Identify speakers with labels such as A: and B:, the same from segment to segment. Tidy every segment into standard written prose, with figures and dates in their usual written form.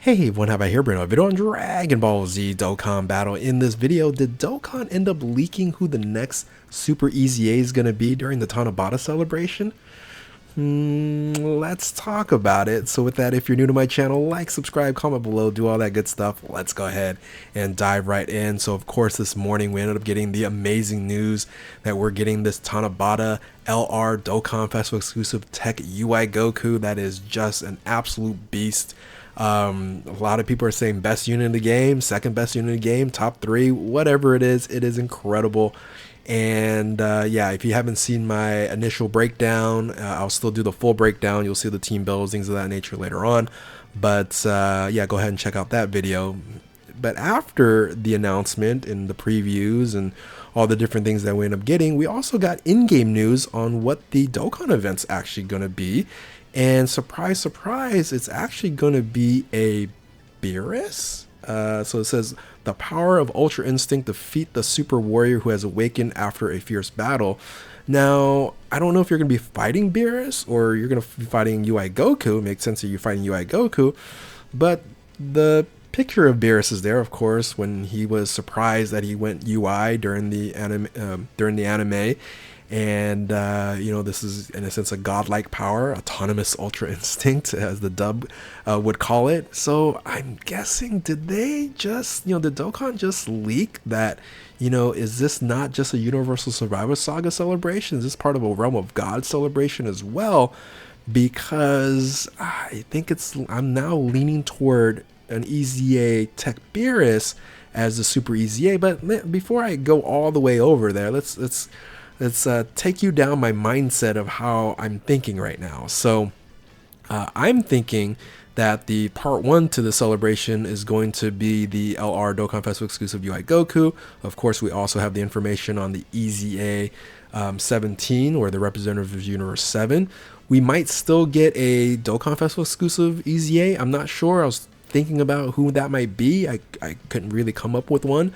A: Hey everyone, have I here bring a video on Dragon Ball Z Dokkan Battle. In this video, did Dokkan end up leaking who the next Super EZA is going to be during the Tanabata celebration? Let's talk about it. So with that, if you're new to my channel, like, subscribe, comment below, do all that good stuff. Let's go ahead and dive right in. So of course, this morning we ended up getting the amazing news that we're getting this Tanabata LR Dokkan Festival exclusive TEQ UI Goku. That is just an absolute beast. A lot of people are saying best unit in the game, second best unit in the game, top 3, whatever it is incredible. And yeah, if you haven't seen my initial breakdown, I'll still do the full breakdown. You'll see the team builds, things of that nature later on. But yeah, go ahead and check out that video. But after the announcement and the previews and all the different things that we end up getting, we also got in-game news on what the Dokkan event's actually going to be. And surprise, surprise, it's actually going to be a Beerus. So it says, the power of Ultra Instinct, defeat the super warrior who has awakened after a fierce battle. Now, I don't know if you're going to be fighting Beerus or you're going to be fighting UI Goku. It makes sense that you're fighting UI Goku. But the picture of Beerus is there, of course, when he was surprised that he went UI during the anime. And you know, this is in a sense a godlike power, autonomous ultra instinct, as the dub would call it. So I'm guessing, did they just, did Dokkan just leak that, is this not just a Universal Survivor Saga celebration? Is this part of a Realm of God celebration as well? Because I think I'm now leaning toward an EZA TEQ Beerus as the Super EZA. But before I go all the way over there, let's take you down my mindset of how I'm thinking right now. So I'm thinking that the part 1 to the celebration is going to be the LR Dokkan Festival exclusive UI Goku. Of course, we also have the information on the EZA 17, or the representative of Universe 7. We might still get a Dokkan Festival exclusive EZA. I'm not sure. I was thinking about who that might be. I couldn't really come up with one.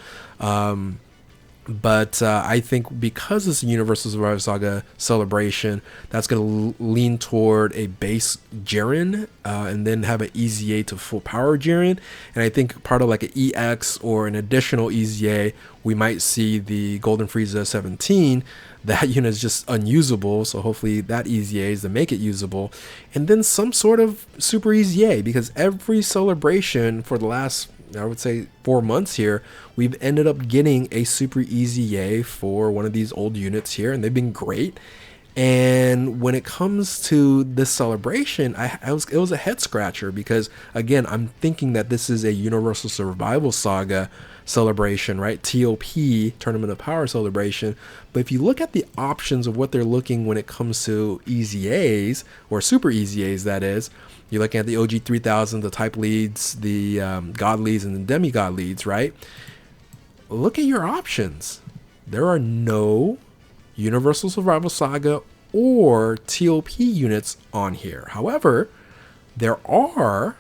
A: But I think because it's a Universal Survivor Saga celebration, that's going to lean toward a base Jiren and then have an EZA to full power Jiren. And I think part of like an EX or an additional EZA, we might see the Golden Frieza 17. That unit is just unusable, so hopefully that EZA is to make it usable. And then some sort of Super EZA, because every celebration for the last, I would say, 4 months here, we've ended up getting a Super EZA for one of these old units here, and they've been great. And when it comes to this celebration, it was a head scratcher, because again, I'm thinking that this is a Universal Survival Saga celebration, right? TOP, Tournament of Power celebration. But if you look at the options of what they're looking when it comes to EZAs, or Super EZAs that is, you're looking at the OG 3000, the type leads, the god leads, and the demigod leads, right? Look at your options. There are no Universal Survival Saga or TOP units on here. However, there are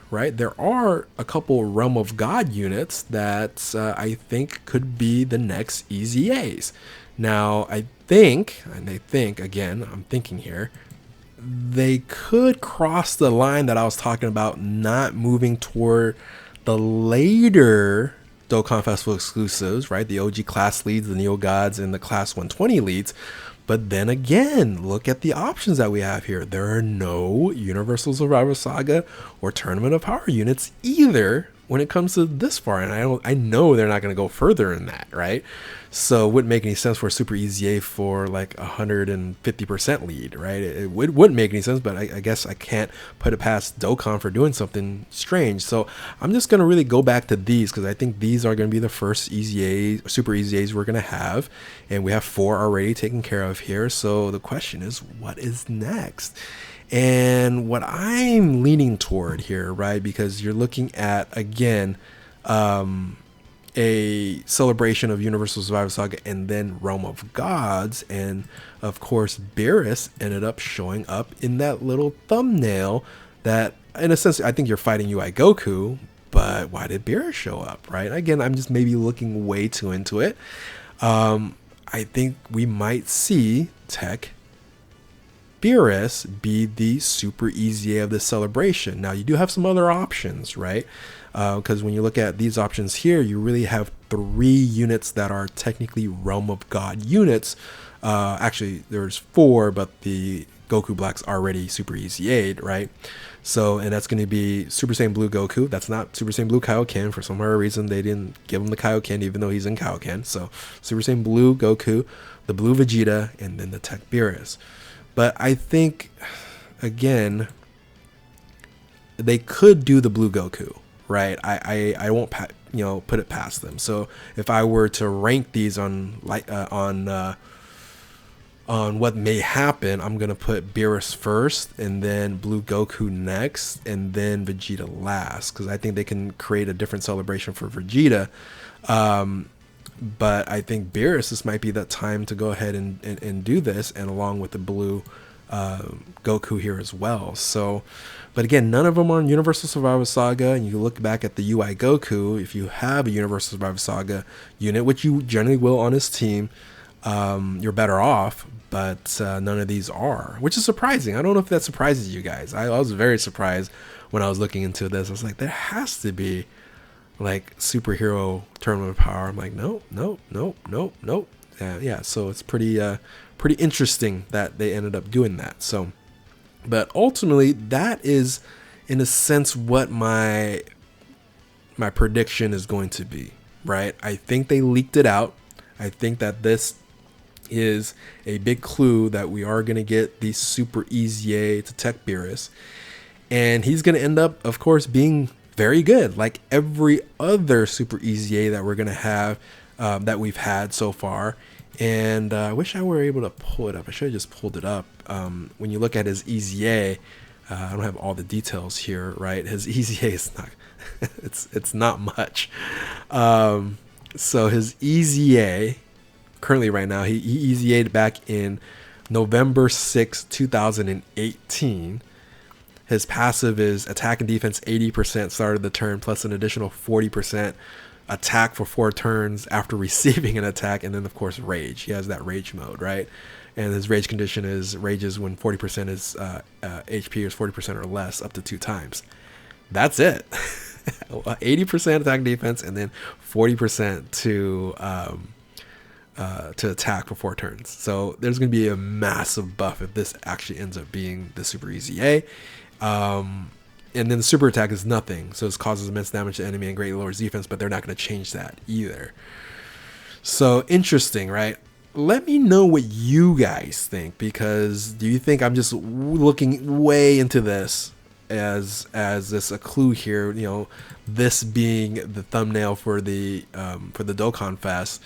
A: a couple Realm of God units that I think could be the next EZAs. Now, I'm thinking here, they could cross the line that I was talking about, not moving toward the later Dokkan Festival exclusives, right? The OG class leads, the Neo Gods, and the class 120 leads. But then again, look at the options that we have here. There are no Universal Survivor Saga or Tournament of Power units either when it comes to this far. And I know they're not going to go further in that, right? So it wouldn't make any sense for a Super EZA for like 150% lead, right? It wouldn't make any sense, but I guess I can't put it past Dokkan for doing something strange. So I'm just going to really go back to these, because I think these are going to be the first EZA, Super EZAs we're going to have. And we have 4 already taken care of here. So the question is, what is next? And what I'm leaning toward here, right, because you're looking at, again, a celebration of Universal Survivor Saga and then Realm of Gods, and of course Beerus ended up showing up in that little thumbnail that, in a sense, I think you're fighting UI Goku, but why did Beerus show up, right? Again, I'm just maybe looking way too into it. I think we might see TEQ Beerus be the Super EZA of this celebration. Now, you do have some other options, right? Because when you look at these options here, you really have 3 units that are technically Realm of God units. Actually, there's 4, but the Goku Black's already Super EZA'd, right? So, and that's going to be Super Saiyan Blue Goku. That's not Super Saiyan Blue Kaioken. For some reason, they didn't give him the Kaioken, even though he's in Kaioken. So, Super Saiyan Blue Goku, the Blue Vegeta, and then the TEQ Beerus. But I think, again, they could do the Blue Goku, right? I won't put it past them. So if I were to rank these on what may happen, I'm gonna put Beerus first, and then Blue Goku next, and then Vegeta last, because I think they can create a different celebration for Vegeta. But I think Beerus, this might be that time to go ahead and do this, and along with the Blue Goku here as well. So, but again, none of them are in Universal Survival Saga. And you look back at the UI Goku, if you have a Universal Survival Saga unit, which you generally will on his team, you're better off. But none of these are, which is surprising. I don't know if that surprises you guys. I was very surprised when I was looking into this. I was like, there has to be like superhero tournament of power. I'm like, nope. Yeah, so it's pretty interesting that they ended up doing that. So, but ultimately, that is in a sense what my prediction is going to be, right? I think they leaked it out. I think that this is a big clue that we are going to get the Super EZA to TEQ Beerus, and he's going to end up, of course, being very good, like every other Super EZA that we're going to have, that we've had so far. And I wish I were able to pull it up. I should have just pulled it up. When you look at his EZA, I don't have all the details here, right? His EZA is not, it's not much. So his EZA, currently right now, he EZA'd back in November 6, 2018. His passive is attack and defense 80% start of the turn, plus an additional 40% attack for 4 turns after receiving an attack, and then of course rage. He has that rage mode, right? And his rage condition is rages when 40% is HP is 40% or less up to 2 times. That's it. 80% attack and defense, and then 40% to attack for 4 turns. So there's going to be a massive buff if this actually ends up being the Super EZA. And then the super attack is nothing, so it causes immense damage to the enemy and greatly lowers defense, but they're not going to change that either. So interesting, right? Let me know what you guys think, because do you think I'm just looking way into this as this a clue here? You know, this being the thumbnail for the Dokkan Fest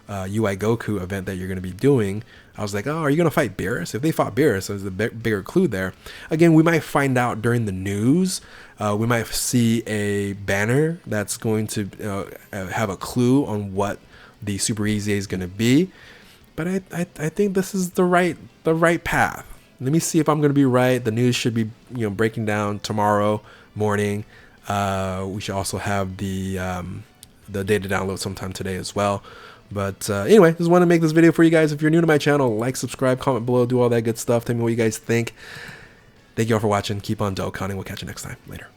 A: UI Goku event that you're going to be doing. I was like, oh, are you going to fight Beerus? If they fought Beerus, there's a bigger clue there. Again, we might find out during the news. We might see a banner that's going to have a clue on what the Super EZA is going to be. But I think this is the right path. Let me see if I'm going to be right. The news should be breaking down tomorrow morning. We should also have the data download sometime today as well. But anyway, just want to make this video for you guys. If you're new to my channel, like, subscribe, comment below, do all that good stuff. Tell me what you guys think. Thank you all for watching. Keep on Dokkaning. We'll catch you next time. Later.